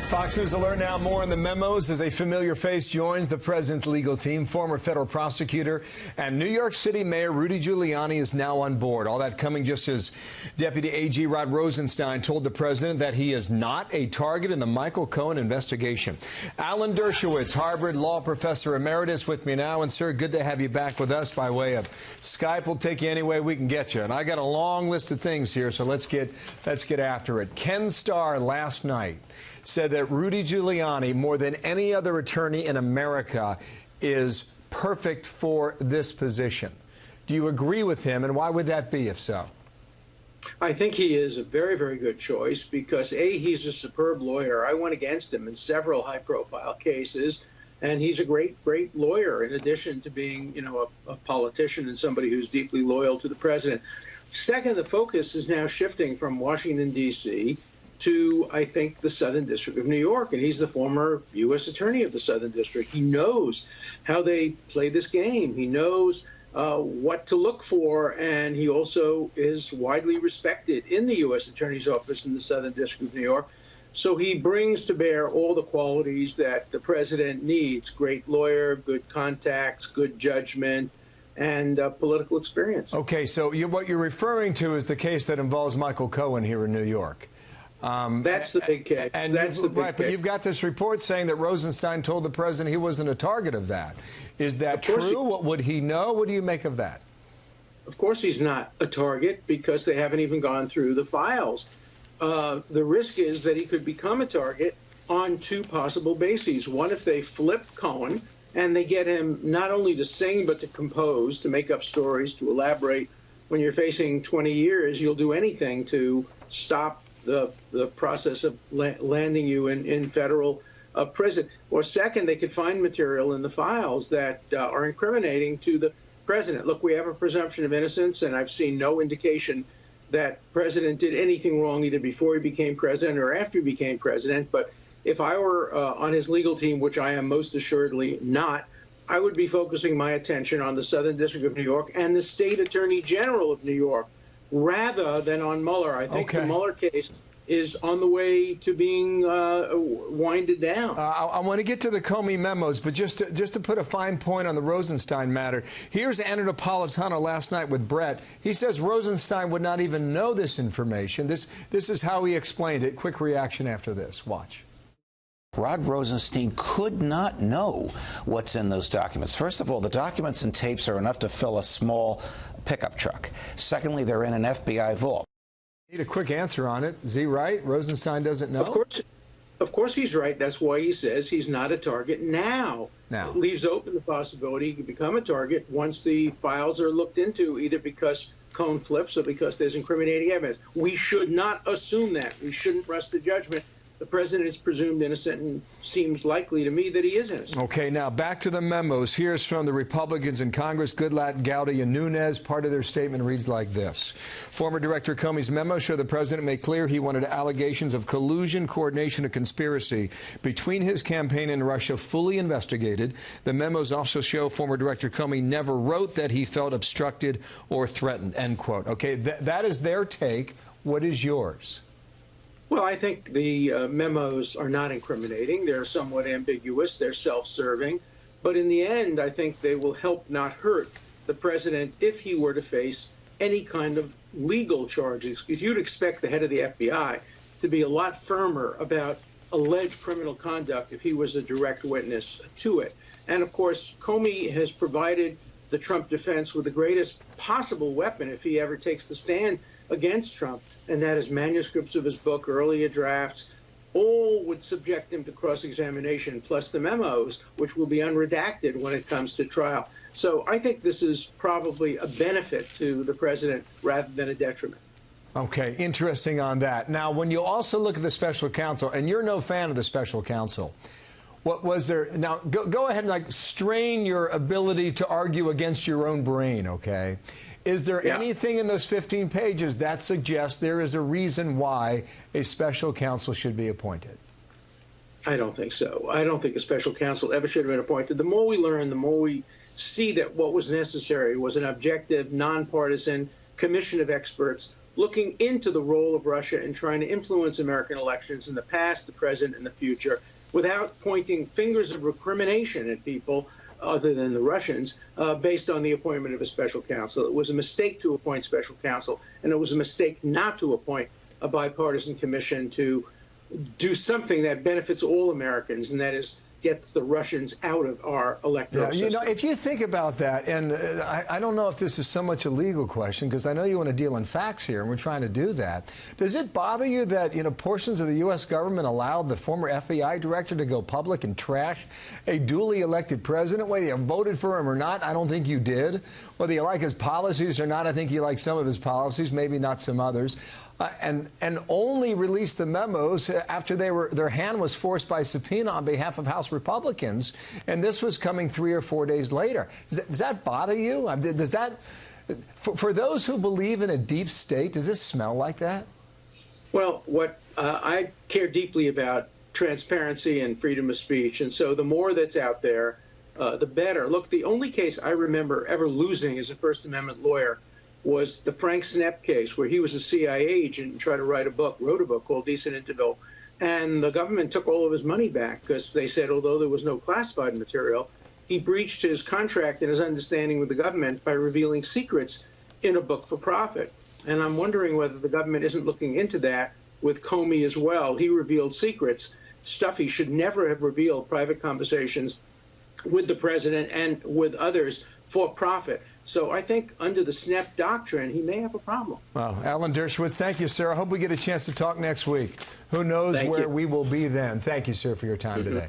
Fox News Alert now. More on the memos as a familiar face joins the president's legal team. Former federal prosecutor and New York City Mayor Rudy Giuliani is now on board. All that coming just as Deputy AG Rod Rosenstein told the president that he is not a target in the Michael Cohen investigation. Alan Dershowitz, Harvard Law Professor Emeritus, with me now. And, sir, good to have you back with us by way of Skype. We'll take you any way we can get you. And I got a long list of things here, so let's get after it. Ken Starr last night said that Rudy Giuliani, more than any other attorney in America, is perfect for this position. Do you agree with him, and why would that be, if so? I think he is a very, very good choice because, A, he's a superb lawyer. I went against him in several high-profile cases, and he's a great lawyer, in addition to being, a politician and somebody who's deeply loyal to the president. Second, the focus is now shifting from Washington, D.C., to, I think, the Southern District of New York. And he's the former U.S. Attorney of the Southern District. He knows how they play this game. He knows what to look for. And he also is widely respected in the U.S. Attorney's Office in the Southern District of New York. So he brings to bear all the qualities that the president needs: great lawyer, good contacts, good judgment, and political experience. Okay, so what you're referring to is the case that involves Michael Cohen here in New York. That's the big case. And that's the big case. But you've got this report saying that Rosenstein told the president he wasn't a target of that. Is that true? What would he know? What do you make of that? Of course he's not a target, because they haven't even gone through the files. The risk is that he could become a target on two possible bases. One, if they flip Cohen and they get him not only to sing but to compose, to make up stories, to elaborate. When you're facing 20 years, you'll do anything to stop the process of landing you in federal prison. Or second, they could find material in the files that are incriminating to the president. Look, we have a presumption of innocence, and I've seen no indication that the president did anything wrong either before he became president or after he became president. But if I were on his legal team, which I am most assuredly not, I would be focusing my attention on the Southern District of New York and the State Attorney General of New York, rather than on Mueller. I think the Mueller case is on the way to being winded down. I want to get to the Comey memos, but just to put a fine point on the Rosenstein matter, here's Anna Napolitano last night with Brett. He says Rosenstein would not even know this information. This is how he explained it. Quick reaction after this. Watch. Rod Rosenstein could not know what's in those documents. First of all, the documents and tapes are enough to fill a small pickup truck. Secondly, they're in an FBI vault. Need a quick answer on it. Is he right? Rosenstein doesn't know? Of course he's right. That's why he says he's not a target now. It leaves open the possibility he could become a target once the files are looked into, either because Cohen flips or because there's incriminating evidence. We should not assume that. We shouldn't rush to judgment. The president is presumed innocent, and seems likely to me that he is innocent. Okay, now back to the memos. Here's from the Republicans in Congress, Goodlatte, Gowdy, and Nunes. Part of their statement reads like this. Former Director Comey's memo show the president made clear he wanted allegations of collusion, coordination, and conspiracy between his campaign and Russia fully investigated. The memos also show former Director Comey never wrote that he felt obstructed or threatened, end quote. Okay, that is their take. What is yours? Well, I think the memos are not incriminating. They're somewhat ambiguous. They're self-serving. But in the end, I think they will help, not hurt, the president if he were to face any kind of legal charges. Because you'd expect the head of the FBI to be a lot firmer about alleged criminal conduct if he was a direct witness to it. And, of course, Comey has provided the Trump defense with the greatest possible weapon if he ever takes the stand against Trump, and that is manuscripts of his book, earlier drafts. All would subject him to cross-examination, plus the memos, which will be unredacted when it comes to trial. So I think this is probably a benefit to the president rather than a detriment. Okay, interesting on that. Now, when you also look at the special counsel, and you're no fan of the special counsel, what was there? Now, go ahead and strain your ability to argue against your own brain, okay? Is there anything in those 15 pages that suggests there is a reason why a special counsel should be appointed? I don't think so. I don't think a special counsel ever should have been appointed. The more we learn, the more we see that what was necessary was an objective, nonpartisan commission of experts looking into the role of Russia in trying to influence American elections in the past, the present, and the future, without pointing fingers of recrimination at people other than the Russians, based on the appointment of a special counsel. It was a mistake to appoint special counsel, and it was a mistake not to appoint a bipartisan commission to do something that benefits all Americans, and that is get the Russians out of our electoral system. You know, if you think about that, and I don't know if this is so much a legal question, because I know you want to deal in facts here, and we're trying to do that. Does it bother you that, you know, portions of the U.S. government allowed the former FBI director to go public and trash a duly elected president, whether you voted for him or not? I don't think you did. Whether you like his policies or not, I think you like some of his policies, maybe not some others. And only released the memos after their hand was forced by subpoena on behalf of House Republicans, and this was coming 3 or 4 days later. Does that bother you? Does that, for those who believe in a deep state, does this smell like that? Well, what I care deeply about transparency and freedom of speech, and so the more that's out there, the better. Look, the only case I remember ever losing as a First Amendment lawyer was the Frank Snepp case, where he was a CIA agent and tried to wrote a book called Decent Interval. And the government took all of his money back because they said, although there was no classified material, he breached his contract and his understanding with the government by revealing secrets in a book for profit. And I'm wondering whether the government isn't looking into that with Comey as well. He revealed secrets, stuff he should never have revealed, private conversations with the president and with others for profit. So I think under the Snepp doctrine, he may have a problem. Well, Alan Dershowitz, thank you, sir. I hope we get a chance to talk next week. Who knows where we will be then. Thank you, sir, for your time today.